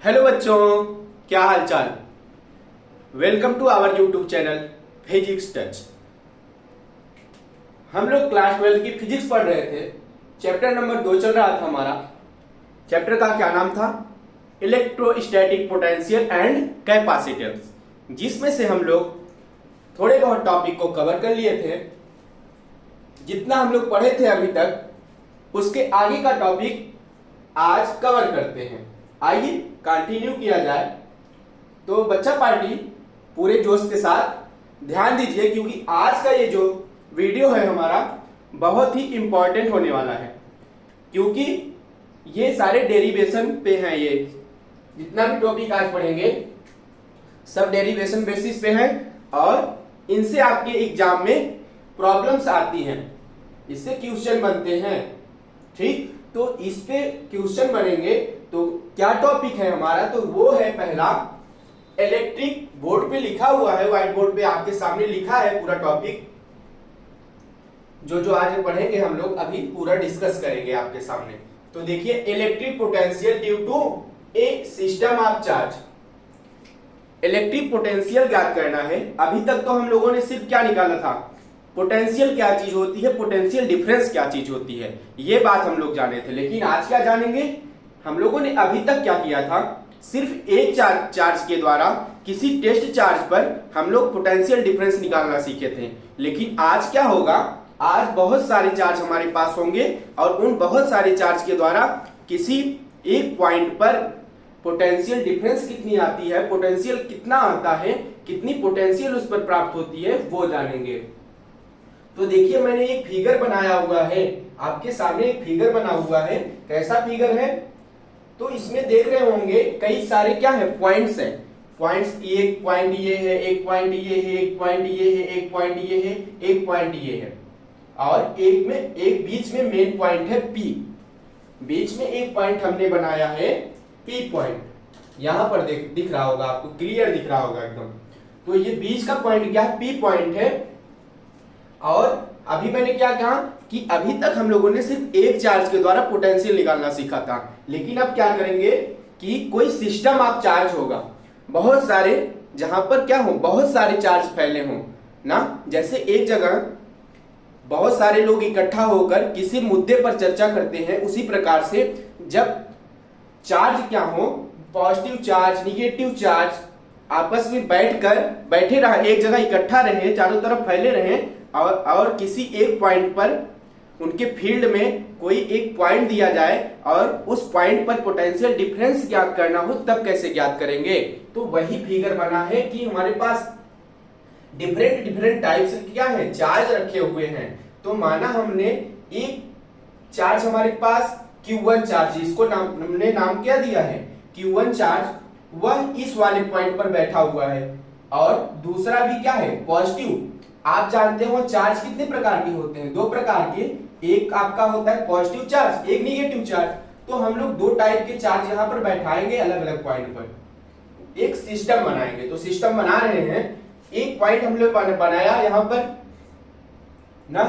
Hello बच्चों, क्या हाल चाल। Welcome to our YouTube channel physics touch. हम लोग क्लास 12 की फिजिक्स पढ़ रहे थे। चैप्टर नंबर 2 चल रहा था हमारा। चैप्टर का क्या नाम था? इलेक्ट्रोस्टैटिक पोटेंशियल एंड कैपेसिटेंस, जिसमें से हम लोग थोड़े बहुत टॉपिक को कवर कर लिए थे। जितना हम लोग पढ़े थे अभी तक, उसके आगे का टॉपिक आज कवर करते हैं। आइए कंटिन्यू किया जाए। तो बच्चा पार्टी पूरे जोश के साथ ध्यान दीजिए, क्योंकि आज का ये जो वीडियो है हमारा बहुत ही इंपॉर्टेंट होने वाला है। क्योंकि ये सारे डेरिवेशन पे हैं। ये जितना भी टॉपिक आज पढ़ेंगे सब डेरिवेशन बेसिस पे हैं और इनसे आपके एग्जाम में प्रॉब्लम्स आती हैं, इससे क्वेश्चन बनते हैं। ठीक, तो इस पे क्वेश्चन बनेंगे। तो क्या टॉपिक है हमारा? तो वो है पहला इलेक्ट्रिक। बोर्ड पे लिखा हुआ है, व्हाइट बोर्ड पे आपके सामने लिखा है पूरा टॉपिक। जो आज पढ़ेंगे हम लोग अभी पूरा डिस्कस करेंगे आपके सामने। तो देखिए, electric potential due to a system of charge. Electric potential ज्ञात करना है। अभी तक तो हम लोगों ने सिर्फ क्या निकाला था? पोटेंशियल क्या चीज होती है, पोटेंशियल डिफरेंस क्या चीज होती है, ये बात हम लोग जाने थे। लेकिन आज क्या जानेंगे? हम लोगों ने अभी तक क्या किया था? सिर्फ एक चार्ज के द्वारा किसी टेस्ट चार्ज पर हम लोग पोटेंशियल डिफरेंस निकालना सीखे थे। लेकिन आज क्या होगा? आज बहुत सारे चार्ज हमारे पास होंगे और उन बहुत सारे चार्ज के द्वारा किसी एक पॉइंट पर पोटेंशियल डिफरेंस कितनी आती है, पोटेंशियल कितना आता है, कितनी पोटेंशियल उस पर प्राप्त होती है, वो जानेंगे। तो देखिए, मैंने एक फिगर बनाया हुआ है आपके सामने। एक फिगर बना हुआ है। कैसा फिगर है? तो इसमें देख रहे होंगे कई सारे क्या है, पॉइंट्स हैं। पॉइंट्स, एक पॉइंट ये है, एक पॉइंट ये है, एक पॉइंट ये है, एक पॉइंट ये है, एक पॉइंट ये है, और एक बीच में मेन पॉइंट है पी। बीच में एक पॉइंट हमने बनाया है पी पॉइंट। यहां पर दिख रहा होगा आपको, क्लियर दिख रहा होगा एकदम। तो ये बीच का पॉइंट क्या है? पी पॉइंट है। और अभी मैंने क्या कहा कि अभी तक हम लोगों ने सिर्फ एक चार्ज के द्वारा पोटेंशियल निकालना सीखा था। लेकिन अब क्या करेंगे कि कोई सिस्टम ऑफ चार्ज होगा, बहुत सारे, जहां पर क्या हो, बहुत सारे चार्ज फैले हों ना। जैसे एक जगह बहुत सारे लोग इकट्ठा होकर किसी मुद्दे पर चर्चा करते हैं, उसी प्रकार से जब चार्ज क्या हो, पॉजिटिव चार्ज, निगेटिव चार्ज आपस में बैठे रहे, एक जगह इकट्ठा रहे, चारों तरफ फैले रहे, और किसी एक पॉइंट पर उनके फील्ड में कोई एक पॉइंट दिया जाए और उस पॉइंट पर पोटेंशियल डिफरेंस ज्ञात करना हो, तब कैसे ज्ञात करेंगे? तो वही फिगर बना है कि हमारे पास डिफरेंट टाइप्स क्या है, चार्ज रखे हुए हैं। तो माना हमने एक चार्ज हमारे पास Q1 चार्ज, इसको हमने नाम क्या दिया है? Q1 charge. वह इस वाले पॉइंट पर बैठा हुआ है। और दूसरा भी क्या है? पॉजिटिव। आप जानते हो चार्ज कितने प्रकार के होते हैं? दो प्रकार के। एक आपका होता है पॉजिटिव चार्ज, एक निगेटिव चार्ज। तो हम लोग दो टाइप के चार्ज यहाँ पर बैठाएंगे अलग अलग पॉइंट पर, एक सिस्टम बनाएंगे। तो सिस्टम बना रहे हैं, एक पॉइंट हम लोग बनाया यहाँ पर ना,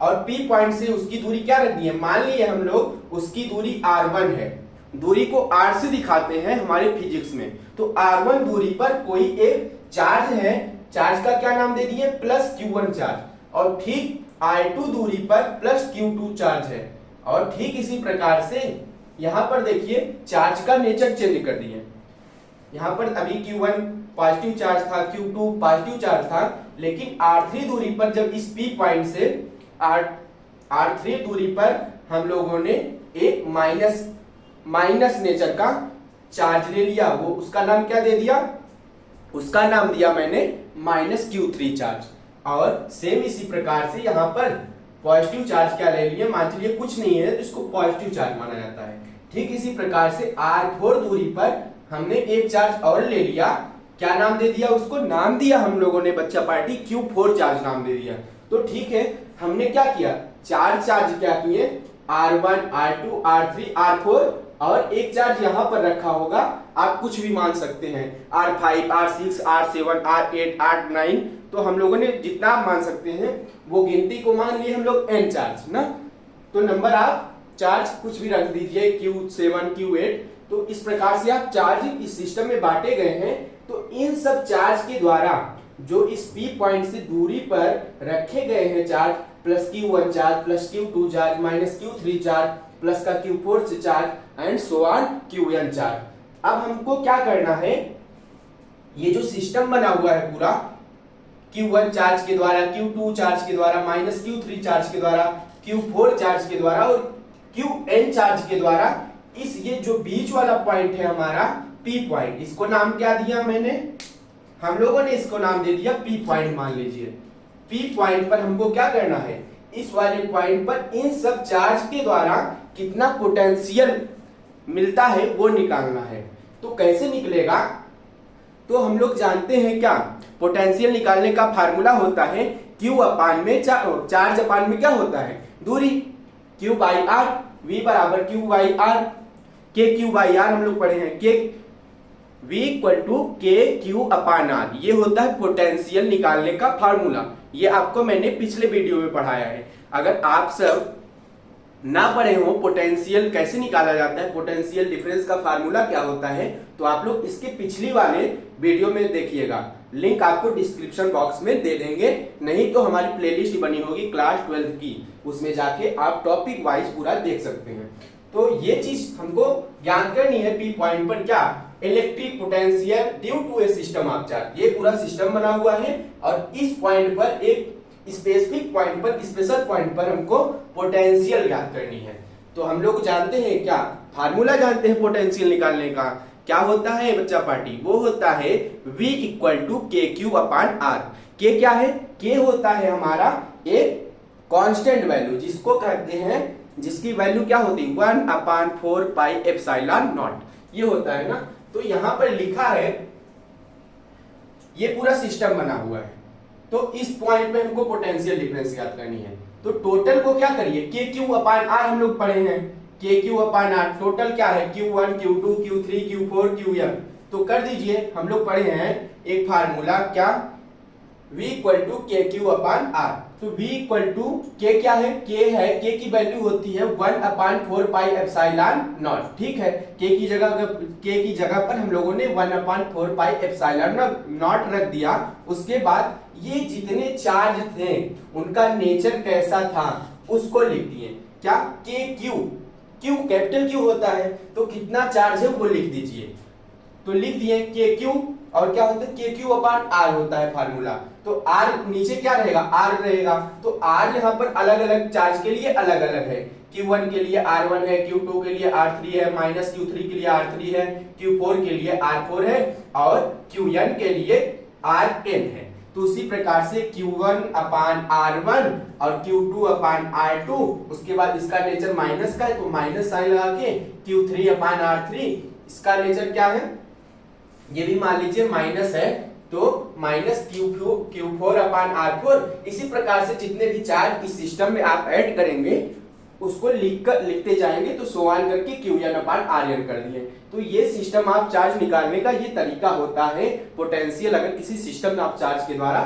और P पॉइंट से उसकी दूरी क्या रखनी है? मान लिए हम लोग उसकी दूरी R1 है। दूरी को R से दिखाते हैं हमारे फिजिक्स में। तो R1 दूरी पर कोई एक चार्ज है, चार्ज का क्या नाम दे दिए? Plus Q1 charge. और ठीक R2 दूरी पर प्लस Q2 चार्ज है। और ठीक इसी प्रकार से यहां पर देखिए, चार्ज का नेचर चेंज कर दिए। यहां पर अभी Q1 पॉजिटिव चार्ज था, Q2 पॉजिटिव चार्ज था, लेकिन R3 दूरी पर जब इस P पॉइंट से R3 दूरी पर हम लोगों ने एक माइनस नेचर का चार्ज ले लिया। वो उसका नाम क्या दे दिया? उसका नाम दिया मैंने -Q3 चार्ज। और सेम इसी प्रकार से यहां पर पॉजिटिव चार्ज क्या ले लिए? मान चलिए कुछ नहीं है तो इसको पॉजिटिव चार्ज माना जाता है। ठीक इसी प्रकार से R4 दूरी पर हमने एक चार्ज और ले लिया। क्या नाम दे दिया? उसको नाम दिया हम लोगों ने बच्चा पार्टी Q4 चार्ज नाम दे दिया। तो ठीक है, हमने क्या किया? चार चार्ज क्या किए? R1, R2, R3, R4, और एक चार्ज यहां पर रखा होगा, आप कुछ भी मान सकते हैं, R5, R6, R7, R8, R9। तो हम लोगों ने जितना मान सकते हैं वो गिनती को मान लिए हम लोग n चार्ज ना। तो नंबर आप चार्ज कुछ भी रख दीजिए, Q7, Q8, तो इस प्रकार से आप चार्ज इस सिस्टम में बांटे गए हैं। तो इन सब चार्ज के द्वारा जो इस पी पॉइंट से दूरी पर रखे गए हैं charge, plus Q1 charge, plus Q2 charge, minus Q3 charge, plus का Q4 से charge and so on Qn charge. अब हमको क्या करना है, ये जो सिस्टम बना हुआ है पूरा Q1 चार्ज के द्वारा, Q2 चार्ज के द्वारा, माइनस Q3 चार्ज के द्वारा, Q4 चार्ज के द्वारा और Qn चार्ज के द्वारा, इस ये जो बीच वाला पॉइंट है हमारा P पॉइंट, इसको नाम क्या दिया मैंने, हम लोगों ने इसको नाम दे दिया P पॉइंट मान लीजिए। P पॉइंट पर हमको क्या करना है, इस वाले पॉइंट पर इन सब चार्ज के द्वारा कितना पोटेंशियल मिलता है वो निकालना है। तो कैसे निकलेगा, तो हम लोग जानते हैं क्या, पोटेंशियल निकालने का फार्मूला होता है Q अपान में चार्ज अपान में क्या होता है, दूरी, Q बाई आर, V बराबर Q बाई आर, के Q बाई आर हम लोग पढ़े हैं, के V इक्वल टू के Q अपान आर, ये होता है पोटेंशियल निकालने का फार्मूला। ये आपको मैंने पिछले वीडियो में पढ़ाया है। अगर आप सब ना पढ़े हो पोटेंशियल कैसे निकाला जाता है, पोटेंशियल डिफरेंस का फार्मूला क्या होता है, तो आप लोग इसके पिछली वाले वीडियो में देखिएगा, लिंक आपको डिस्क्रिप्शन बॉक्स में दे देंगे, नहीं तो हमारी प्लेलिस्ट बनी होगी क्लास 12 की, उसमें जाके आप टॉपिक वाइज पूरा देख सकते हैं। तो ये चीज हमको ज्ञान करनी है, पी पॉइंट पर क्या, electric potential due to a system of charge, ये पूरा सिस्टम बना हुआ है और इस पॉइंट पर एक स्पेसिफिक पॉइंट पर, स्पेशल पॉइंट पर हमको पोटेंशियल ज्ञात करनी है। तो हम लोग जानते हैं क्या, फार्मूला जानते हैं पोटेंशियल निकालने का, क्या होता है बच्चा पार्टी, वो होता है V इक्वल टू के क्यू अपान आर। के क्या है, के होता है हमारा एक कांस्टेंट वैल्यू, जिसको कहते हैं, जिसकी वैल्यू क्या होती है 1/4 पाई एप्सिलॉन नॉट, ये होता है ना। तो यहां पर लिखा है, ये पूरा सिस्टम बना हुआ है, तो इस पॉइंट पे हमको पोटेंशियल डिफरेंस याद करनी है। तो टोटल को क्या करिए, के क्यू अपान आर हम लोग पढ़े हैं, के क्यू अपान आर, टोटल क्या है Q1 Q2 Q3 Q4 Qn, तो कर दीजिए, हम लोग पढ़े हैं एक फार्मूला क्या, V इक्वल टू के क्यू अपान आर। तो V इक्वल टू के क्या है, के है, के की वैल्यू होती है 1/4 पाई एप्सिलॉन नॉट, ठीक है। के की जगह पर हम लोगों ने 1/4 पाई एप्सिलॉन नॉट रख दिया। उसके बाद ये जितने चार्ज थे उनका नेचर कैसा था उसको लिख दिए, क्या, के क्यू, क्यू कैपिटल क्यू होता है, तो कितना चार्ज है वो लिख दीजिए। तो लिख दिए के क्यू, और क्या होता है के क्यू अपान आर होता है फार्मूला। तो आर नीचे क्या रहेगा, आर रहेगा, तो आर यहाँ पर अलग अलग चार्ज के लिए अलग अलग है, Q1 के लिए R1 है, Q2 के लिए R3 है, माइनस Q3 के लिए R3 है, Q4 के लिए R4 है और Qn के लिए Rn है। तो उसी प्रकार से Q1 अपान R1 और Q2 अपान R2, उसके बाद इसका नेचर माइनस का है तो माइनस साइन लगा के Q3 अपान R3, इसका नेचर क्या है, ये भी मान लीजिए माइनस है, तो माइनस Q4 अपान R4। इसी प्रकार से जितने भी चार्ज इस सिस्टम में आप ऐड करेंगे उसको लिखते जाएंगे, तो सो ऑन करके Qn अपान Rn कर दिए। तो ये सिस्टम आप चार्ज निकालने का ये तरीका होता है पोटेंशियल, अगर किसी सिस्टम आप चार्ज के द्वारा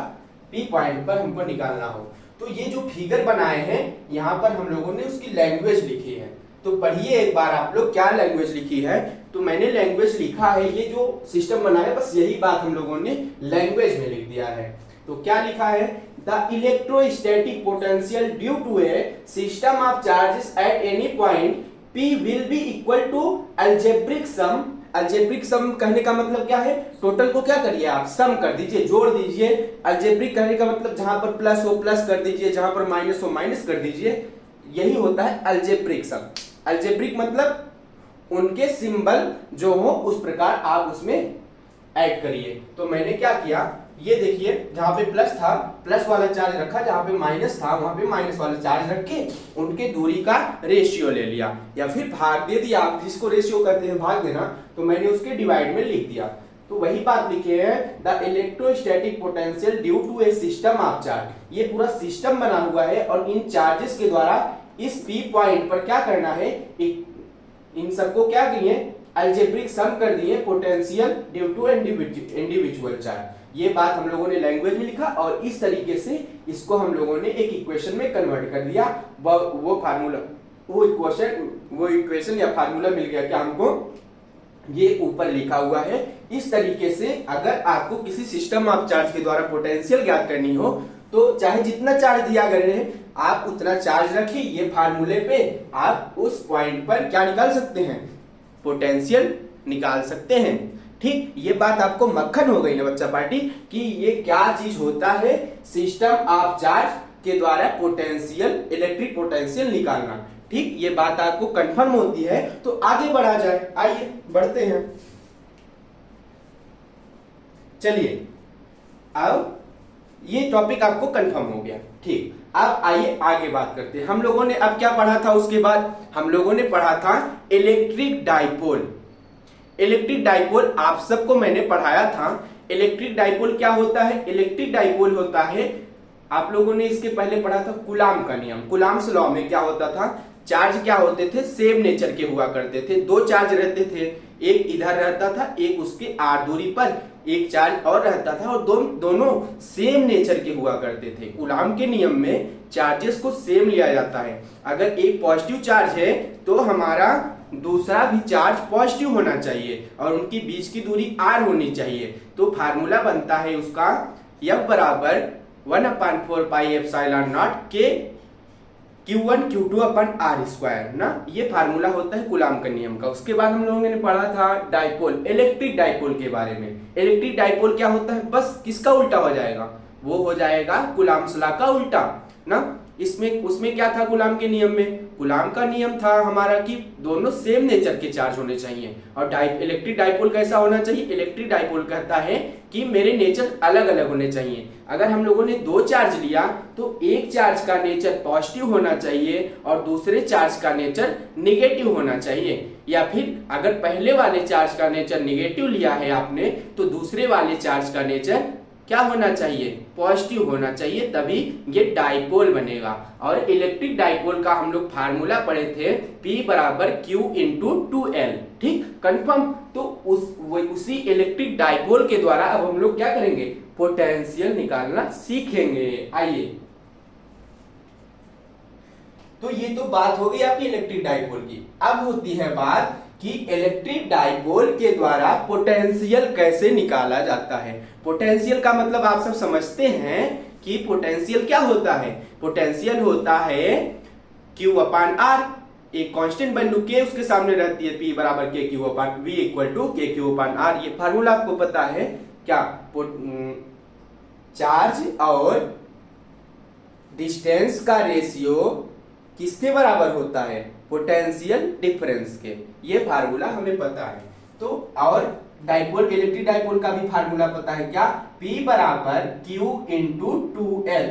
P पॉइंट पर हमको निकालना हो। तो ये जो फिगर बनाए हैं यहाँ पर हम लोगों ने उसकी लैंग्वेज लिखी है, तो पढ़िए एक बार आप लोग क्या लैंग्वेज लिखी है। तो मैंने लैंग्वेज लिखा है, ये जो सिस्टम बना है बस यही बात हम लोगों ने लैंग्वेज में लिख दिया है। तो क्या लिखा है, the electrostatic potential due to a system of charges at any point P will be equal to algebraic sum. Algebraic sum कहने का मतलब क्या है, टोटल को क्या करिए आप सम कर दीजिए, जोड़ दीजिए। अलजेब्रिक कहने का मतलब जहां पर प्लस हो प्लस कर दीजिए, जहां पर माइनस हो माइनस कर दीजिए, यही होता है अलजेब्रिक सम। अलजेब्रिक मतलब उनके सिंबल जो हो उस प्रकार आप उसमें ऐड करिए। तो मैंने क्या किया, ये देखिए जहां पे प्लस था प्लस वाला चार्ज रखा, जहां पे माइनस था वहां पे माइनस वाला चार्ज रख के उनके दूरी का रेशियो ले लिया, या फिर भाग दे दिया, आप जिसको रेशियो कहते हैं भाग देना, तो मैंने उसके डिवाइड में लिख दिया। तो वही बात लिखे है, the electrostatic potential due to a system of charge. ये पूरा सिस्टम बना हुआ है और इन चार्जेस के द्वारा इस P पॉइंट पर क्या करना है, इन सबको क्या किए, अलजेब्रिक सम कर दिए potential due to individual charge. ये बात हम लोगों ने लैंग्वेज में लिखा और इस तरीके से इसको हम लोगों ने एक इक्वेशन में कन्वर्ट कर दिया। वो फार्मूला, वो इक्वेशन या फार्मूला मिल गया क्या हमको, ये ऊपर लिखा हुआ है। इस तरीके से अगर आपको किसी सिस्टम ऑफ चार्ज के द्वारा पोटेंशियल ज्ञात करनी हो तो चाहे जितना चार्ज दिया गया है आप उतना चार्ज रखिए, ये फार्मूले पे आप उस पॉइंट पर क्या निकाल सकते हैं, पोटेंशियल निकाल सकते हैं। ठीक, ये बात आपको मक्खन हो गई ना बच्चा पार्टी कि ये क्या चीज होता है, सिस्टम ऑफ चार्ज के द्वारा पोटेंशियल, इलेक्ट्रिक पोटेंशियल निकालना। ठीक, ये बात आपको कंफर्म होती है तो आगे बढ़ा जाए। आइए बढ़ते हैं। चलिए, अब ये टॉपिक आपको कंफर्म हो गया। ठीक, अब आइए आगे बात करते हैं। हम लोगों ने अब क्या पढ़ा था, उसके बाद हम लोगों ने पढ़ा था इलेक्ट्रिक डाइपोल। इलेक्ट्रिक डाइपोल आप सबको मैंने पढ़ाया था। इलेक्ट्रिक डाइपोल क्या होता है, इलेक्ट्रिक डाइपोल होता है, आप लोगों ने इसके पहले पढ़ा था कूलाम का नियम। कूलाम्स लॉ में क्या होता था, चार्ज क्या होते थे, सेम नेचर के हुआ करते थे। दो चार्ज रहते थे, एक इधर रहता था, एक उसके आर दूरी पर एक चार्ज और रहता था, और दोनों सेम नेचर के हुआ करते थे। कूलाम के नियम में चार्जेस को सेम लिया जाता है। अगर एक पॉजिटिव चार्ज है तो हमारा दूसरा भी चार्ज पॉजिटिव होना चाहिए और उनकी बीच की दूरी आर होनी चाहिए। तो फार्मूला बनता है उसका F बराबर 1/4 पाई एप्सिलॉन नॉट के Q1 Q2 upon are square ना, ये फार्मूला होता है कूलाम का नियम का। उसके बाद हम लोगों ने पढ़ा था डाइपोल, इलेक्ट्रिक डाइपोल के बारे में। इलेक्ट्रिक डाइपोल क्या होता है, बस किसका उल्टा हो जाएगा, वो हो जाएगा कूलाम्स लॉ का उल्टा ना। उसमें क्या था कूलाम के नियम में, कूलाम का नियम था हमारा कि दोनों सेम नेचर के चार्ज होने चाहिए। और इलेक्ट्रिक डाइपोल कैसा होना चाहिए, इलेक्ट्रिक डाइपोल कहता है कि मेरे नेचर अलग अलग होने चाहिए। अगर हम लोगों ने दो चार्ज लिया तो एक चार्ज का नेचर पॉजिटिव होना चाहिए और दूसरे चार्ज का नेचर निगेटिव होना चाहिए। या फिर अगर पहले वाले चार्ज का नेचर निगेटिव लिया है आपने तो दूसरे वाले चार्ज का नेचर क्या होना चाहिए, पॉजिटिव होना चाहिए, तभी ये डाइपोल बनेगा। और इलेक्ट्रिक डाइपोल का हम लोग फार्मूला पढ़े थे P बराबर Q इंटू 2L। ठीक, कंफर्म। तो उसी इलेक्ट्रिक डाइपोल के द्वारा अब हम लोग क्या करेंगे, पोटेंशियल निकालना सीखेंगे। आइए, तो ये तो बात हो गई आपकी इलेक्ट्रिक डाइपोल की। अब होती है बात कि इलेक्ट्रिक डाइपोल के द्वारा पोटेंशियल कैसे निकाला जाता है। पोटेंशियल का मतलब आप सब समझते हैं कि पोटेंशियल क्या होता है, पोटेंशियल होता है Q/R, एक कांस्टेंट वैल्यू K उसके सामने रहती है, P बराबर KQ/V इक्वल टू KQ/R। ये फार्मूला आपको पता है क्या, चार्ज और डिस्टेंस का रेशियो किसके बराबर होता है, पोटेंशियल डिफरेंस के। ये फार्मूला हमें पता है। तो और डाइपोल, इलेक्ट्रिक डाइपोल का भी फार्मूला पता है क्या, P बराबर Q इंटू 2L।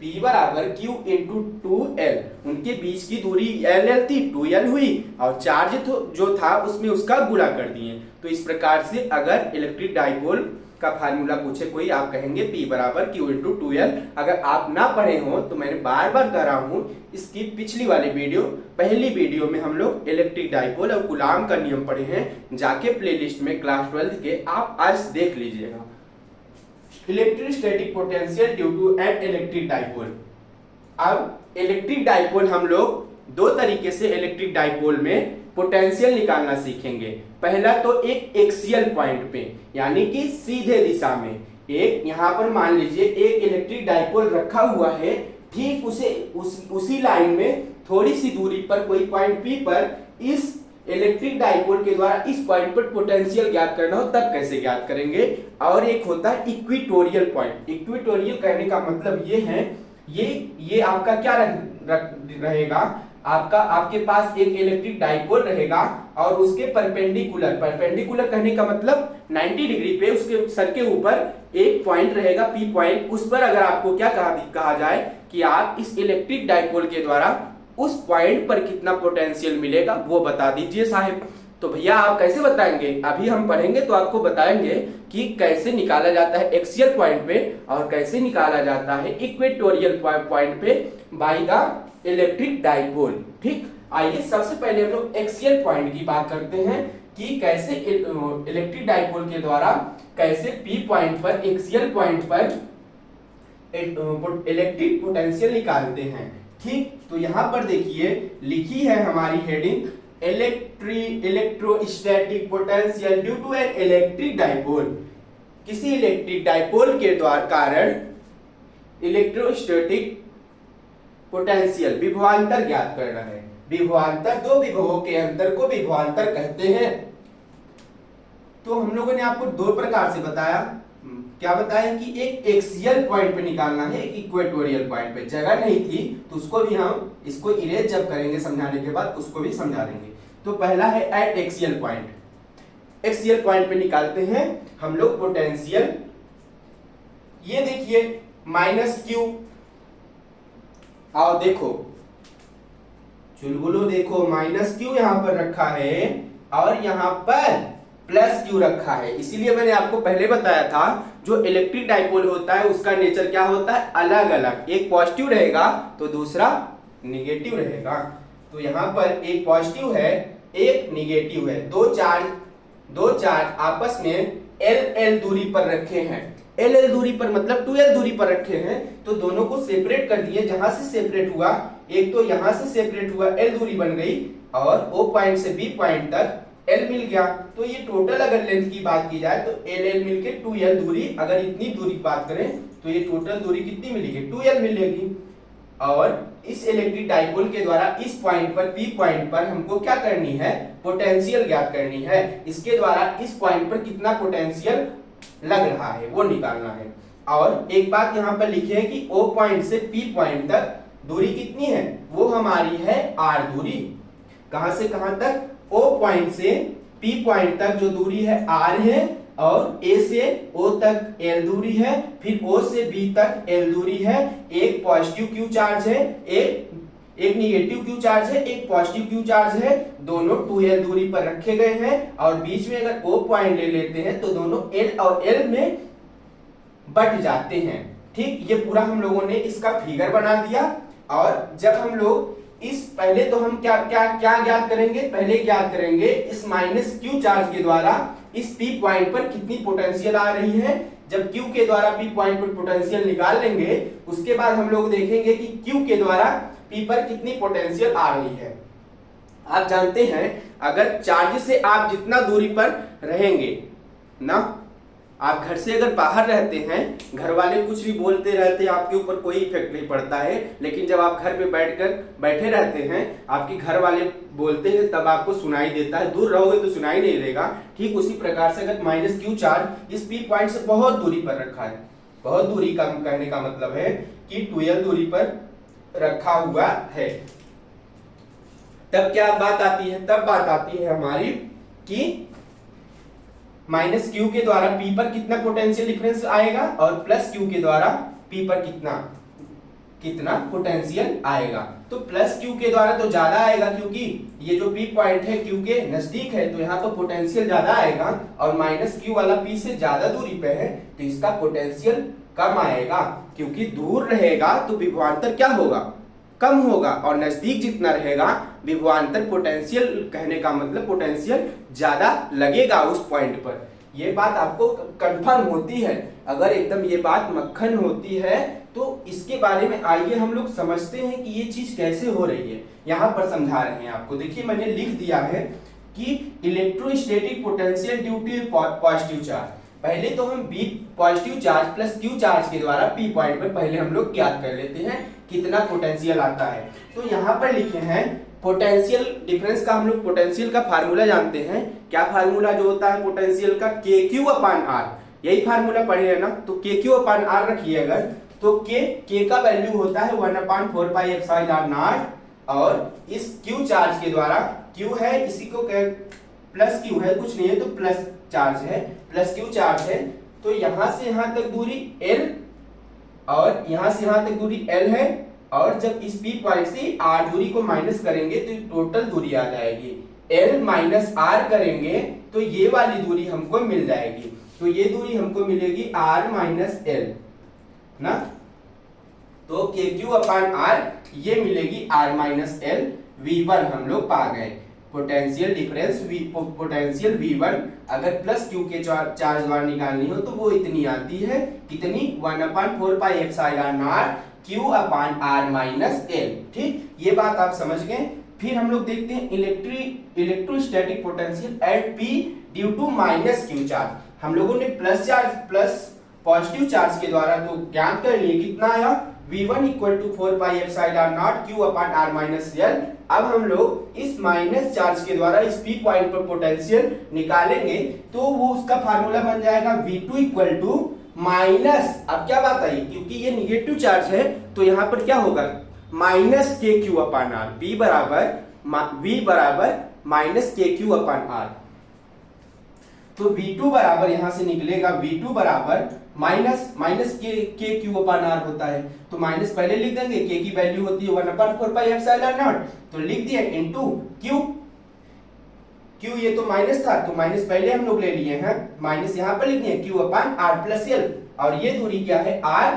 P बराबर Q इंटू 2L, उनके बीच की दूरी LL थी, 2L हुई और चार्ज जो था उसमें उसका गुणा कर दिए। तो इस प्रकार से अगर इलेक्ट्रिक डाइपोल का फार्मूला पूछे कोई, आप कहेंगे P बराबर Q इंटू 2L। अगर आप ना पढ़े हो तो मैंने बार बार कह रहा हूं, इसकी पिछली वाली वीडियो, पहली वीडियो में हम लोग इलेक्ट्रिक डाइपोल और कूलाम का नियम पढ़े हैं, जाके प्लेलिस्ट में क्लास 12 के आप आज देख लीजिएगा। Electrostatic potential due to an electric dipole. अब इलेक्ट्रिक डाइपोल हम लोग दो तरीके से इलेक्ट्रिक डाइपोल में पोटेंशियल निकालना सीखेंगे। पहला तो एक एक्सियल पॉइंट पे, यानी कि सीधे दिशा में। एक यहां पर मान लीजिए एक इलेक्ट्रिक डाइपोल रखा हुआ है, ठीक उसी लाइन में थोड़ी सी दूरी पर कोई पॉइंट P पर इस इलेक्ट्रिक डाइपोल के द्वारा इस पॉइंट पर पोटेंशियल ज्ञात करना हो, तब कैसे ज्ञात करेंगे। और एक होता है इक्विटोरियल पॉइंट। इक्विटोरियल कहने का मतलब ये है, ये आपका क्या रहेगा, आपके पास एक इलेक्ट्रिक डाइपोल रहेगा और उसके परपेंडिकुलर कहने का मतलब 90 डिग्री पे उसके सर के ऊपर एक पॉइंट रहेगा, P पॉइंट। उस पर अगर आपको क्या कहा जाए कि आप इस इलेक्ट्रिक डाइपोल के द्वारा उस पॉइंट पर कितना पोटेंशियल मिलेगा वो बता दीजिए साहब। तो भैया आप कैसे बताएंगे, अभी हम पढ़ेंगे तो आपको बताएंगे कि कैसे निकाला जाता है एक्सियल पॉइंट पे और कैसे निकाला जाता है इक्वेटोरियल पॉइंट पे बाय द इलेक्ट्रिक डाइपोल। ठीक, आइए सबसे पहले हम लोग एक्सियल पॉइंट की बात करते हैं कि कैसे इलेक्ट्रिक डाइपोल के द्वारा कैसे P पॉइंट पर, एक्सियल पॉइंट पर इलेक्ट्रिक पोटेंशियल निकालते हैं। ठीक, तो यहां पर देखिए लिखी है हमारी heading electrostatic potential due to an electric dipole. किसी इलेक्ट्रिक डाइपोल के द्वारा कारण इलेक्ट्रोस्टैटिक पोटेंशियल विभवांतर ज्ञात करना है। विभवांतर, दो विभवों के अंतर को विभवांतर कहते हैं। तो हम लोगों ने आपको दो प्रकार से बताया। क्या बताया कि एक एक्सियल पॉइंट पे निकालना है, एक इक्वेटोरियल पॉइंट पे। जगह नहीं थी तो उसको भी हम इसको इरेज जब करेंगे समझाने के बाद उसको भी समझा देंगे। तो पहला है eight axial point. Axial point पे निकालते हैं हम लोग पोटेंशियल। ये देखिए -q, आओ देखो चुलबुलो, देखो -q यहां पर रखा है और यहां पर +q रखा है। इसीलिए मैंने आपको पहले बताया था जो इलेक्ट्रिक डाइपोल होता है उसका नेचर क्या होता है, अलग अलग। एक पॉजिटिव रहेगा तो दूसरा निगेटिव रहेगा। तो यहाँ पर एक पॉजिटिव है, एक निगेटिव है। दो चार्ज आपस में L दूरी पर रखे हैं। L दूरी पर मतलब 2L दूरी पर रखे हैं। तो दोनों को सेपरेट कर दिए। जहां से सेपरेट हुआ, एक तो यहां से सेपरेट हुआ, L दूरी बन गई और O पॉइंट से B पॉइंट तक L मिल गया। तो ये टोटल अगर लेंथ की बात की जाए तो L मिलके 2L दूरी, अगर इतनी दूरी की बात करें तो ये टोटल दूरी कितनी मिलेगी, 2L मिलेगी। और इस इलेक्ट्रिक डाइपोल के द्वारा इस पॉइंट पर P पॉइंट पर हमको क्या करनी है, पोटेंशियल ज्ञात करनी है। इसके द्वारा इस पॉइंट पर कितना पोटेंशियल लग रहा है वो निकालना है। और एक बात यहाँ पर लिखी है कि O पॉइंट से P पॉइंट तक दूरी कितनी है, वो हमारी है R दूरी। कहां से कहां तक, O पॉइंट से P पॉइंट तक जो दूरी है R है, और A से O तक L दूरी है, फिर O से B तक L दूरी है। एक पॉजिटिव Q चार्ज है, एक निगेटिव Q चार्ज है, एक पॉजिटिव Q चार्ज है। दोनों 2L दूरी पर रखे गए हैं और बीच में अगर O पॉइंट ले लेते हैं तो दोनों L और L में बट जाते हैं। ठीक, ये पूरा हम लोगों ने इसका फिगर बना दिया। और जब हम लोग इस पहले तो हम क्या क्या क्या ज्ञात करेंगे, पहले ज्ञात करेंगे इस -q चार्ज के द्वारा इस P पॉइंट पर कितनी पोटेंशियल आ रही है। जब Q के द्वारा P पॉइंट पर पोटेंशियल निकाल लेंगे, उसके बाद हम लोग देखेंगे कि Q के द्वारा P पर कितनी पोटेंशियल आ रही है। आप जानते हैं अगर चार्ज से आप जितना दूरी पर रहेंगे ना, आप घर से अगर बाहर रहते हैं, घर वाले कुछ भी बोलते रहते हैं, आपके ऊपर कोई इफेक्ट नहीं पड़ता है। लेकिन जब आप घर पे बैठे रहते हैं, आपके घर वाले बोलते हैं तब आपको सुनाई देता है। दूर रहोगे तो सुनाई नहीं देगा। ठीक उसी प्रकार से अगर -q चार्ज इस P पॉइंट से बहुत दूरी पर रखा है, बहुत दूरी का कहने का मतलब है कि 2L दूरी पर रखा हुआ है, तब क्या बात आती है, तब बात आती है हमारी कि -q के द्वारा P पर कितना पोटेंशियल डिफरेंस आएगा और +q के द्वारा P पर कितना पोटेंशियल आएगा। तो +q के द्वारा तो ज्यादा आएगा, क्योंकि ये जो P पॉइंट है Q के नजदीक है तो यहाँ पर पोटेंशियल ज्यादा आएगा। और -q वाला P से ज्यादा दूरी पे है तो इसका पोटेंशियल कम आएगा, क्योंकि दूर रहेगा तो विभवांतर क्या होगा, कम होगा। और नजदीक जितना रहेगा विभवांतर पोटेंशियल कहने का मतलब पोटेंशियल ज्यादा लगेगा उस पॉइंट पर। ये बात आपको कंफर्म होती है। अगर एकदम ये बात मक्खन होती है तो इसके बारे में आइए हम लोग समझते हैं कि ये चीज कैसे हो रही है। यहाँ पर समझा रहे हैं आपको। देखिए मैंने लिख दिया है कि electrostatic potential due to positive charge. पहले तो हम B positive charge plus Q charge के द्वारा P पॉइंट पर पहले हम लोग ज्ञात कर लेते हैं कितना पोटेंशियल आता है। तो यहाँ पर लिखे हैं पोटेंशियल डिफरेंस का, हम लोग पोटेंशियल का फार्मूला जानते हैं। क्या फार्मूला जो होता है पोटेंशियल का, KQ/R। यही फार्मूला पढ़े है ना, तो KQ/R रखिए अगर, तो K का वैल्यू होता है 1/4πε0। और इस Q चार्ज के द्वारा, Q है इसी को प्लस Q है, कुछ नहीं है तो प्लस चार्ज है, प्लस Q चार्ज है। तो यहां से यहां तक दूरी L और यहां से यहां तक दूरी L है। और जब इस P पॉइंट से R दूरी को माइनस करेंगे तो टोटल दूरी आ जाएगी। L माइनस R करेंगे तो ये वाली दूरी हमको मिल जाएगी। तो ये दूरी हमको मिलेगी R माइनस L ना, तो KQ/R ये मिलेगी R माइनस L। V1 हम लोग पा गए पोटेंशियल डिफरेंस, पोटेंशियल V1 अगर प्लस Q के चार्ज द्वारा निकालनी हो तो वो इतनी आती है, कितनी 1/4πε0 Q/R माइनस L। ठीक, ये बात आप समझ गए। फिर हम लोग देखते हैं electrostatic potential at P due to minus Q charge. हम लोगों ने plus charge plus positive charge के द्वारा तो ज्ञात कर लिए, कितना आया V1 equal to 4 pi epsilon nought Q upon R minus L। अब हम लोग इस माइनस चार्ज के द्वारा इस P पॉइंट पर पोटेंशियल निकालेंगे तो वो उसका फार्मूला बन जाएगा V2 इक्वल टू माइनस, अब क्या बात आई, क्योंकि ये निगेटिव चार्ज है तो यहाँ पर क्या होगा माइनस के क्यू अपॉन आर, V बराबर माइनस के क्यू अपॉन आर। तो V2 बराबर यहां से निकलेगा V2 बराबर माइनस के क्यू अपॉन आर होता है, तो माइनस पहले लिख देंगे, के की वैल्यू होती है 1/4 पाई एप्सिलॉन नॉट, तो लिख दिया इनटू क्यू ये तो माइनस था तो माइनस पहले हम लोग ले लिए हैं, माइनस यहां पर लिख दिए Q upon R plus L, और ये दूरी क्या है आर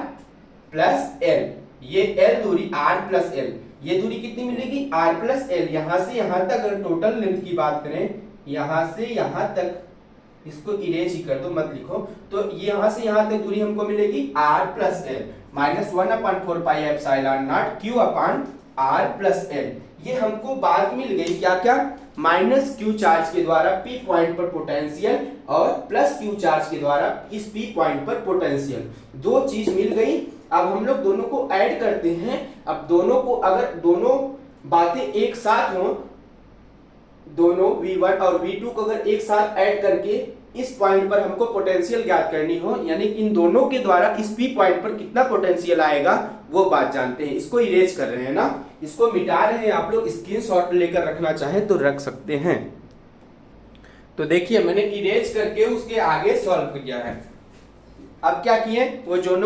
प्लस एल, ये एल दूरी आर प्लस एल, ये दूरी कितनी मिलेगी आर प्लस एल। यहां से यहां तक अगर टोटल लेंथ की बात करें, यहां से यहां तक, इसको इरेज ही कर दो मत लिखो, तो यहां से यहां तक दूरी हमको मिलेगी r plus L minus 1/4 pi epsilon nought q upon r plus L. ये हमको बात मिल गई क्या क्या, माइनस q चार्ज के द्वारा p पॉइंट पर पोटेंशियल और प्लस q चार्ज के द्वारा इस p पॉइंट पर पोटेंशियल, दो चीज मिल गई। अब हम लोग दोनों को ऐड करते हैं। अब दोनों को अगर दोनों बातें एक साथ हो, दोनों V1 और V2 को अगर एक साथ ऐड करके इस पॉइंट पर हमको पोटेंशियल ज्ञात करनी हो, यानी इन दोनों के द्वारा इस P पॉइंट पर कितना पोटेंशियल आएगा वो बात जानते हैं। इसको इरेज कर रहे हैं ना, इसको मिटा रहे हैं, आप लोग स्क्रीनशॉट लेकर रखना चाहें तो रख सकते हैं। तो देखिए मैंने इरेज करके उसके आगे सॉल्व किया है। अब क्या किए, वो जो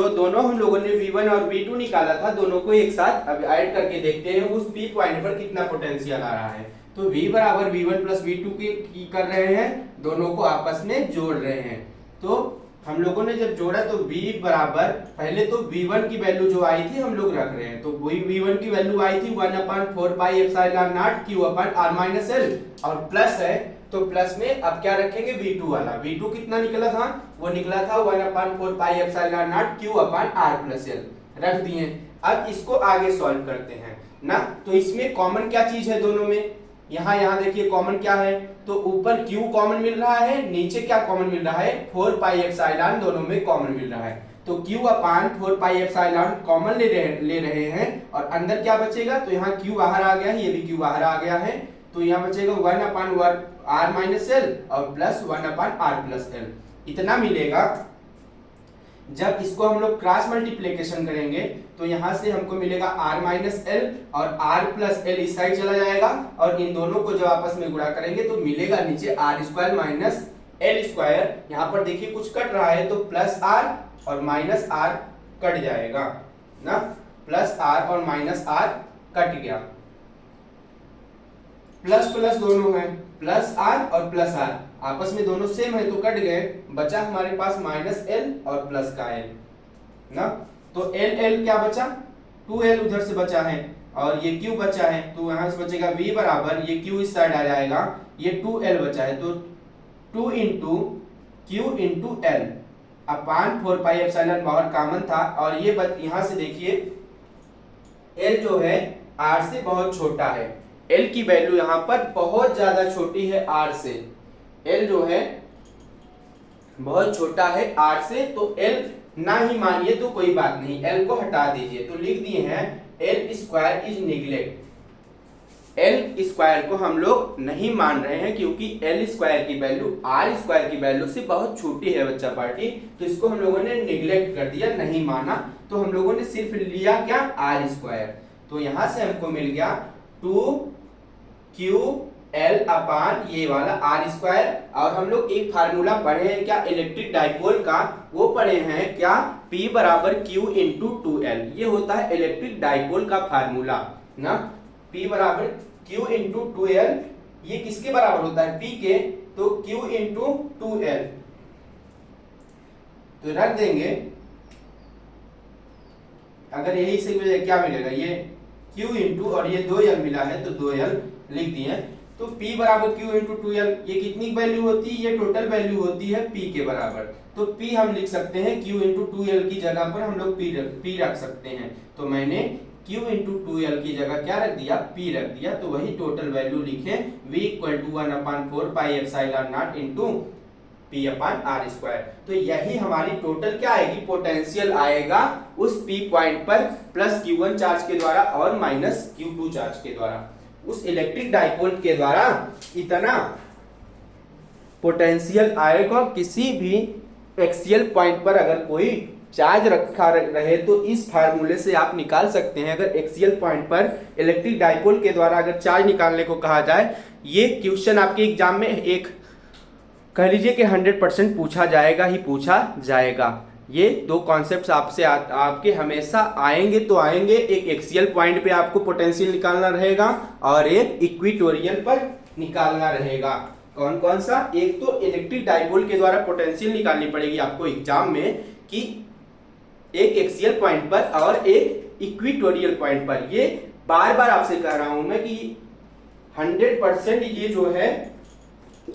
दोनों हम लोगों ने V1 और V2 निकाला था, दोनों को एक साथ अब ऐड करके देखते हैं उस P पॉइंट पर कितना पोटेंशियल आ रहा है। तो V बराबर V1 प्लस V2 की कर रहे हैं, दोनों को आपस में जोड़ रहे हैं। तो हम लोगों ने जब जोड़ा तो V बराबर, पहले तो V1 की वैल्यू जो आई थी हम लोग रख रहे हैं, तो V1 की वैल्यू आई थी 1/4 pi epsilon nought Q upon R minus L, और प्लस है तो प्लस में अब क्या रखेंगे V2 वाला। V2 कितना निकला था, वो निकला था 1/4 pi epsilon nought Q upon R plus L, रख दिए। अब इसको आगे सॉल्व करते हैं ना, तो इसमें कॉमन क्या चीज है दोनों में, यहाँ देखिए कॉमन क्या है, तो ऊपर Q कॉमन मिल रहा है, नीचे क्या कॉमन मिल रहा है 4 पाई एप्सिलॉन, दोनों में कॉमन मिल रहा है। तो Q upon 4 pi epsilon common ले रहे हैं, और अंदर क्या बचेगा, तो यहाँ Q बाहर आ गया है, ये भी Q बाहर आ गया है, तो यहाँ बचेगा 1/1 R माइनस एल और प्लस 1/R प्लस एल, इतना मिलेगा। जब इसको हम लोग क्रॉस मल्टीप्लिकेशन करेंगे तो यहां से हमको मिलेगा R माइनस एल और R प्लस एल इस साइड चला जाएगा, और इन दोनों को जब आपस में गुणा करेंगे तो मिलेगा नीचे R square minus L square. यहाँ पर देखिए कुछ कट रहा है तो प्लस R और माइनस R कट जाएगा ना, प्लस R और माइनस R कट गया, प्लस प्लस दोनों है, प्लस R और प्लस R आपस में दोनों सेम है तो कट गए, बचा हमारे पास माइनस एल और प्लस का एल ना, तो एल क्या बचा 2l उधर से बचा है और ये q बचा है, तो यहां से बचेगा v बराबर ये q इस साइड आ जाएगा, ये 2l बचा है तो 2 इंटू q इंटू एल अपान 4 पाई एप्सिलॉन बाहर कॉमन था, और ये यहां से देखिए l जो है r से बहुत छोटा है, l की वैल्यू यहां पर बहुत ज्यादा छोटी है r से, l जो है बहुत छोटा है r से, तो l ना ही मानिए तो कोई बात नहीं, l को हटा दीजिए, तो लिख दिए हैं l square is neglect, l square को हम लोग नहीं मान रहे हैं क्योंकि l स्क्वायर की वैल्यू r स्क्वायर की वैल्यू से बहुत छोटी है बच्चा पार्टी, तो इसको हम लोगों ने निगलेक्ट कर दिया, नहीं माना, तो हम लोगों ने सिर्फ लिया क्या r स्क्वायर, तो यहां से हमको मिल गया 2ql अपान ये वाला r स्क्वायर। और हम लोग एक फार्मूला पढ़े हैं क्या इलेक्ट्रिक डाइपोल का, वो पढ़े हैं क्या P बराबर Q इंटू 2l, ये होता है इलेक्ट्रिक डाइपोल का फार्मूला ना, P बराबर Q इंटू 2l, ये किसके बराबर होता है P के, तो Q इंटू 2l, तो रख देंगे, अगर यही से क्या मिलेगा ये Q इंटू और ये 2l मिला है तो 2l लिख दिए, तो P बराबर Q इंटू 2l, ये कितनी वैल्यू होती है, ये टोटल वैल्यू होती है P के बराबर, तो P हम लिख सकते हैं Q इंटू 2l की जगह पर हम लोग P रख सकते हैं, तो मैंने Q इंटू 2L की जगह क्या रख दिया, P रख दिया, तो वही टोटल वैल्यू लिखे V equal to 1/4 pi epsilon nought into P upon R square. तो यही हमारी टोटल क्या आएगी, पोटेंशियल आएगा उस P पॉइंट पर प्लस Q1 चार्ज के द्वारा और माइनस Q2 चार्ज के द्वारा। उस इलेक्ट्रिक डाइपोल के द्वारा इतना पोटेंशियल आएगा। किसी भी एक्सियल पॉइंट पर अगर कोई चार्ज रखा रहे तो इस फार्मूले से आप निकाल सकते हैं। अगर एक्सियल पॉइंट पर इलेक्ट्रिक डाइपोल के द्वारा अगर चार्ज निकालने को कहा जाए, ये क्वेश्चन आपके एग्जाम में एक कह लीजिए कि 100% पूछा जाएगा ही पूछा जाएगा। ये दो कॉन्सेप्ट्स आपसे आपके हमेशा आएंगे तो आएंगे। एक एक्सियल पॉइंट पे आपको पोटेंशियल निकालना रहेगा और एक इक्वेटोरियल पर निकालना रहेगा। कौन कौन सा, एक तो इलेक्ट्रिक डाइपोल के द्वारा पोटेंशियल निकालनी पड़ेगी आपको एग्जाम में कि एक एक्सियल पॉइंट पर और एक इक्वेटोरियल पॉइंट पर। ये बार बार आपसे कह रहा हूं मैं कि 100% ये जो है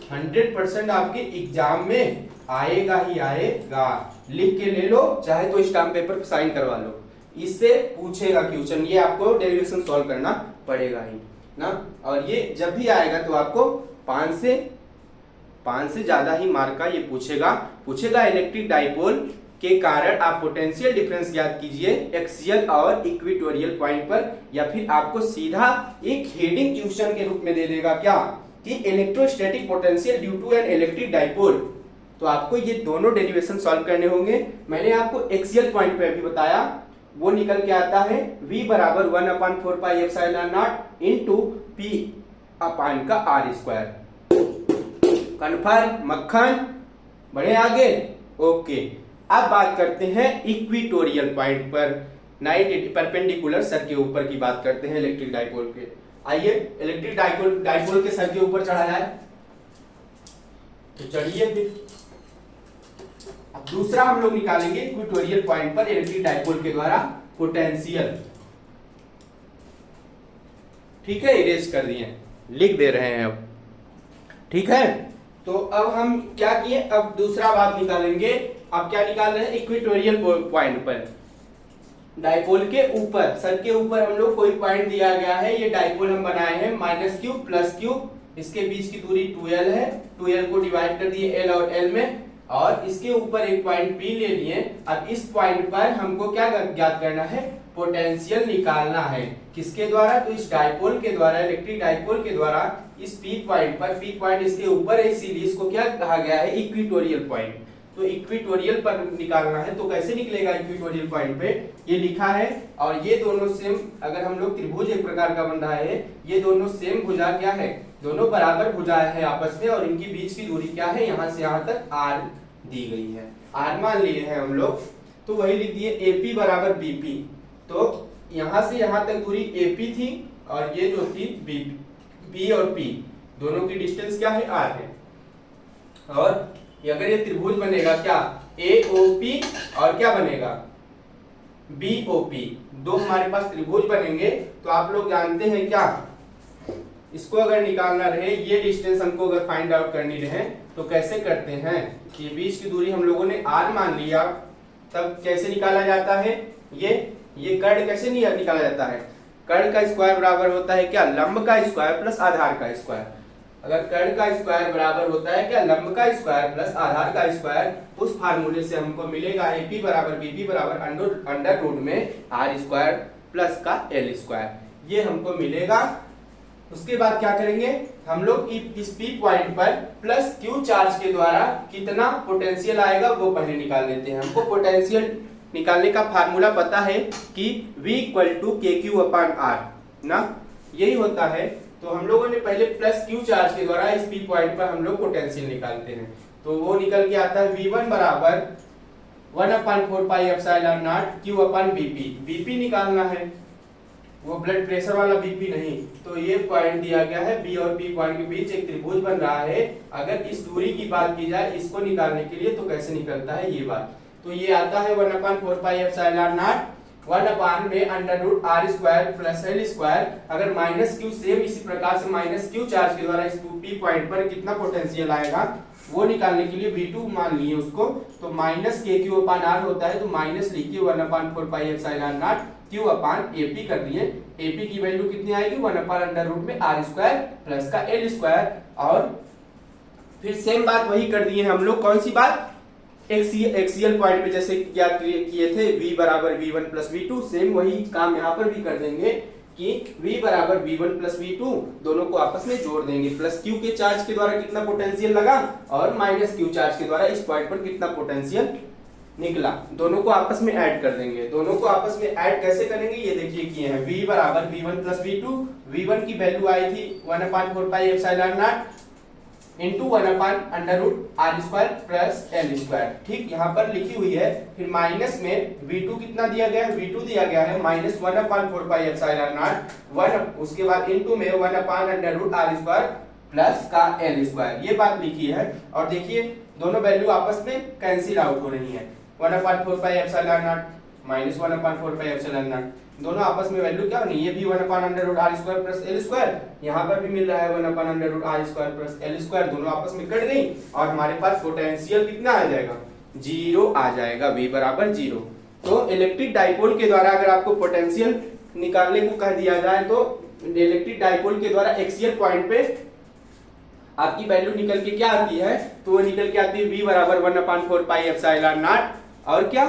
100% आपके एग्जाम में आएगा ही आएगा। लिख के ले लो, चाहे तो स्टाम्प पेपर पे साइन करवा लो, इससे पूछेगा क्वेश्चन। ये आपको डेरिवेशन सॉल्व करना पड़ेगा ही ना। और ये जब भी आएगा तो आपको 5 से ज्यादा ही मार्क का ये पूछेगा। इलेक्ट्रिक डाइपोल के कारण आप पोटेंशियल डिफरेंस ज्ञात कीजिए एक्सियल और इक्वेटोरियल पॉइंट पर, या फिर आपको सीधा एक हेडिंग क्वेश्चन के रूप में दे देगा क्या कि electrostatic potential due to an electric dipole. तो आपको ये दोनों डेरिवेशन सॉल्व करने होंगे। मैंने आपको एक्सियल पॉइंट पे अभी बताया, वो निकल के आता है V बराबर 1/4 pi epsilon nought into P अपान का आर स्क्वायर। कन्फर्म, मक्खन, बढ़े आगे। ओके, अब बात करते हैं इक्वेटोरियल पॉइंट पर, 90 परपेंडिकुलर सर के ऊपर की बात करते हैं इलेक्ट्रिक डाइपोल के। आइए इलेक्ट्रिक डाइपोल के सर के ऊपर चढ़ा जाए, तो चढ़िए। फिर अब दूसरा हम लोग निकालेंगे इक्वेटोरियल पॉइंट पर इलेक्ट्रिक डाइपोल के द्वारा पोटेंशियल। ठीक है, इरेज कर दिए, लिख दे रहे हैं अब। ठीक है, तो अब हम क्या किए, अब दूसरा बात निकालेंगे। अब क्या निकाल रहे हैं, इक्वेटोरियल पॉइंट पर डाइपोल के ऊपर, सर के ऊपर हम लोग कोई पॉइंट दिया गया है। ये डाइपोल हम बनाए हैं -q + q, इसके बीच की दूरी 2l है। 2l को डिवाइड कर दिए l और l में, और इसके ऊपर एक पॉइंट P ले लिए। अब इस पॉइंट पर हमको क्या ज्ञात करना है, पोटेंशियल निकालना है। किसके द्वारा, तो इस डाइपोल के द्वारा, इलेक्ट्रिक डाइपोल के द्वारा इस P पॉइंट पर। P पॉइंट इसके ऊपर है, इसीलिए इसको क्या कहा गया है, इक्वेटोरियल पॉइंट। तो इक्वेटोरियल पर निकालना है, तो कैसे निकलेगा इक्वेटोरियल पॉइंट पे, ये लिखा है। और ये दोनों सेम, अगर हम लोग त्रिभुज एक प्रकार का बन रहा है, ये दोनों सेम भुजा क्या है, दोनों बराबर भुजा है आपस में, और इनकी बीच की दूरी क्या है, यहाँ से यहाँ तक r दी गई है। r मान लिए हैं हम लोग, तो वही लिख दिए AP बराबर BP। तो यहाँ से यहाँ तक दूरी AP थी, और ये जो थी B और P, दोनों की डिस्टेंस क्या है, r है। और अगर ये त्रिभुज बनेगा क्या, AOP और क्या बनेगा, BOP, दो हमारे पास त्रिभुज बनेंगे। तो आप लोग जानते हैं क्या, इसको अगर निकालना रहे, ये डिस्टेंस हमको अगर फाइंड आउट करनी रहे, तो कैसे करते हैं कि बीच की दूरी हम लोगों ने r मान लिया, तब कैसे निकाला जाता है, ये कर्ण कैसे निकाला जाता है, कर्ण का स्क्वायर बराबर होता है क्या, लंब का स्क्वायर प्लस आधार का स्क्वायर। अगर कर्ण का स्क्वायर बराबर होता है क्या, लंब का स्क्वायर प्लस आधार का स्क्वायर, उस फार्मूले से हमको मिलेगा AP बराबर BP बराबर अंडर रूट में r स्क्वायर प्लस का l स्क्वायर, ये हमको मिलेगा। उसके बाद क्या करेंगे हम लोग, इस P पॉइंट पर प्लस Q चार्ज के द्वारा कितना पोटेंशियल आएगा वो पहले निकाल लेते हैं। हमको पोटेंशियल निकालने का फार्मूला पता है कि V = KQ/R ना, यही होता है। तो हम लोगों ने पहले प्लस Q चार्ज के द्वारा इस P पॉइंट पर हम लोग पोटेंशियल निकालते हैं। तो वो निकल के आता है V1 बराबर 1/4 pi epsilon not Q/BP। BP निकालना है, वो ब्लड प्रेशर वाला BP नहीं। तो ये पॉइंट दिया गया है, B और P पॉइंट के बीच एक त्रिभुज बन रहा है। अगर इस दूरी की बात की जाए इसको निकालने के लिए, तो कैसे निकलता है ये बात, तो ये आता है 1/4 पाई एप्सिलॉन नॉट 1 में under root r square plus l square. अगर -q, सेम इसी प्रकार से -q चार्ज के द्वारा इस P पॉइंट पर कितना पोटेंशियल आएगा वो निकालने के लिए V2 मान लिए उसको, तो -KQ/R होता है, तो माइनस लिखिए 1/4 पाई एप्सिलॉन नॉट Q अपान AP कर दिए। AP की वैल्यू कितनी आएगी 1 अपान अंडर रूट में R स्क्वायर प्लस का L स्क्वायर। और फिर सेम बात वही कर दिए हम लोग, कौन सी बात, एक्सियल पॉइंट पे जैसे क्या किए थे V बराबर V1 प्लस V2, सेम वही काम यहाँ पर भी कर देंगे कि V बराबर V1 प्लस V2 दोनों को आपस में जोड़ देंगे। प्लस Q के चार्ज के द्वारा कितना पोटेंशियल लगा और माइनस Q चार्ज के द्वारा इस पॉइंट पर कितना पोटेंशियल निकला, दोनों को आपस में ऐड कर देंगे। दोनों को आपस में ऐड कैसे करेंगे ये देखिए किए हैं। V बराबर V1 प्लस V2, V1 की वैल्यू आई थी 1/4 pi epsilon nought into 1 upon under root R square plus L square, ठीक यहाँ पर लिखी हुई है। फिर माइनस में V2 कितना दिया गया है, V2 दिया गया है माइनस 1/4 पाई एप्सिलॉन नॉट 1, उसके बाद इंटू में 1 upon under root R square plus का L स्क्वायर, ये बात लिखी है। और देखिए दोनों वैल्यू आपस में कैंसिल आउट हो रही है, 1/4 pi epsilon not minus 1/4 pi epsilon not, दोनों आपस में वैल्यू क्या होनी है, ये भी 1 upon under root R square plus L square, यहाँ पर भी मिल रहा है 1 upon under root R square plus L square, दोनों आपस में कट गई और हमारे पास पोटेंशियल कितना आ जाएगा, 0 आ जाएगा, V बराबर 0। तो इलेक्ट्रिक डाइपोल के द्वारा अगर आपको पोटेंशियल निकालने को कह दिया जाए तो इलेक्ट्रिक डाइपोल के द्वारा एक्सियल पॉइंट पे आपकी वैल्यू निकल के क्या आती है, तो वो निकल के आती है V बराबर 1/4 पाई एप्सिलॉन नॉट और क्या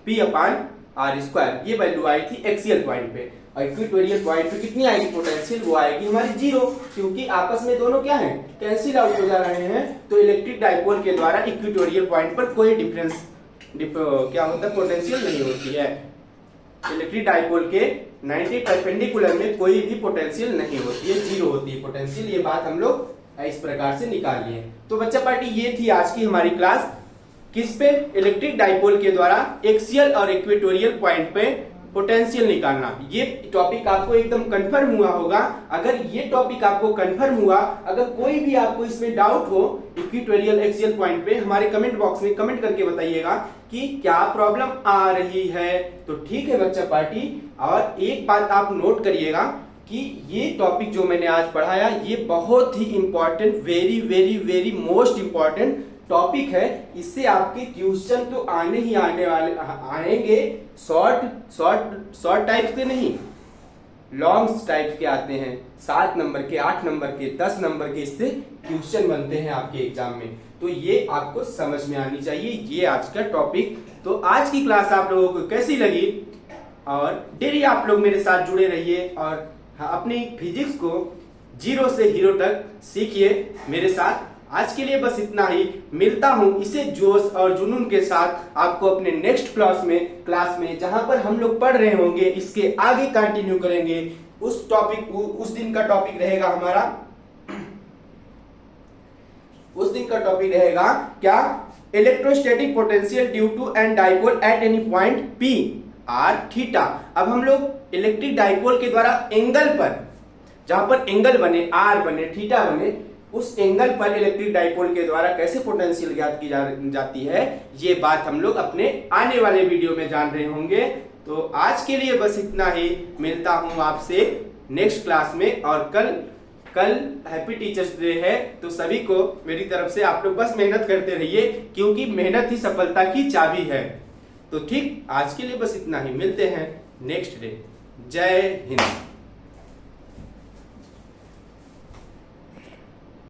P अपान R स्क्वायर, ये वैल्यू आई थी एक्सियल पॉइंट पे। और इक्वेटोरियल पॉइंट पे कितनी आएगी पोटेंशियल, वो आएगी हमारी 0, क्योंकि आपस में दोनों क्या हैं, कैंसिल आउट हो जा रहे हैं। तो इलेक्ट्रिक डाइपोल के द्वारा इक्वेटोरियल पॉइंट पर कोई क्या होता है, पोटेंशियल नहीं होती है। इलेक्ट्रिक डाइपोल के 90 परपेंडिकुलर में कोई भी पोटेंशियल नहीं होती है, 0 होती है पोटेंशियल। ये बात हम लोग इस प्रकार से निकाल लिए। तो बच्चा पार्टी ये थी आज की हमारी क्लास, किस पे, इलेक्ट्रिक डाइपोल के द्वारा एक्सियल और इक्वेटोरियल पॉइंट पे पोटेंशियल निकालना। ये टॉपिक आपको एकदम कंफर्म हुआ होगा। अगर ये टॉपिक आपको कंफर्म हुआ, अगर कोई भी आपको इसमें डाउट हो इक्वेटोरियल एक्सियल पॉइंट पे, हमारे कमेंट बॉक्स में कमेंट करके बताइएगा कि क्या प्रॉब्लम आ रही है। तो ठीक है बच्चा पार्टी, और एक बात आप नोट करिएगा कि ये टॉपिक जो मैंने आज पढ़ाया ये बहुत ही important, very very very most important topic है। इससे आपके क्वेश्चन तो आने ही आने वाले आएंगे, शॉर्ट टाइप के नहीं, लॉन्ग टाइप के आते हैं, 7 नंबर के, 8 नंबर के, 10 नंबर के, इससे क्वेश्चन बनते हैं आपके एग्जाम में। तो ये आपको समझ में आनी चाहिए, ये आज का टॉपिक। तो आज की क्लास आप लोगों को कैसी लगी, और डेली आप लोग मेरे साथ जुड़े रहिए और अपनी फिजिक्स को 0 से हीरो तक सीखिए मेरे साथ। आज के लिए बस इतना ही, मिलता हूं इसे जोश और जुनून के साथ आपको अपने नेक्स्ट क्लास में जहां पर हम लोग पढ़ रहे होंगे, इसके आगे कंटिन्यू करेंगे। उस दिन का टॉपिक रहेगा हमारा, उस दिन का टॉपिक रहेगा क्या, electrostatic potential due to an dipole at any point P R theta. अब हम लोग इलेक्ट्रिक डाइपोल के द्वारा एंगल पर, जहां पर एंगल बने, R बने, थीटा बने, उस एंगल पर इलेक्ट्रिक डाइपोल के द्वारा कैसे पोटेंशियल ज्ञात की जाती है, ये बात हम लोग अपने आने वाले वीडियो में जान रहे होंगे। तो आज के लिए बस इतना ही, मिलता हूं आपसे नेक्स्ट क्लास में। और कल हैप्पी टीचर्स डे है, तो सभी को मेरी तरफ से आप लोग बस मेहनत करते रहिए, क्योंकि मेहनत ही सफलता की चाबी है। तो ठीक, आज के लिए बस इतना ही, मिलते हैं नेक्स्ट डे। जय हिंद।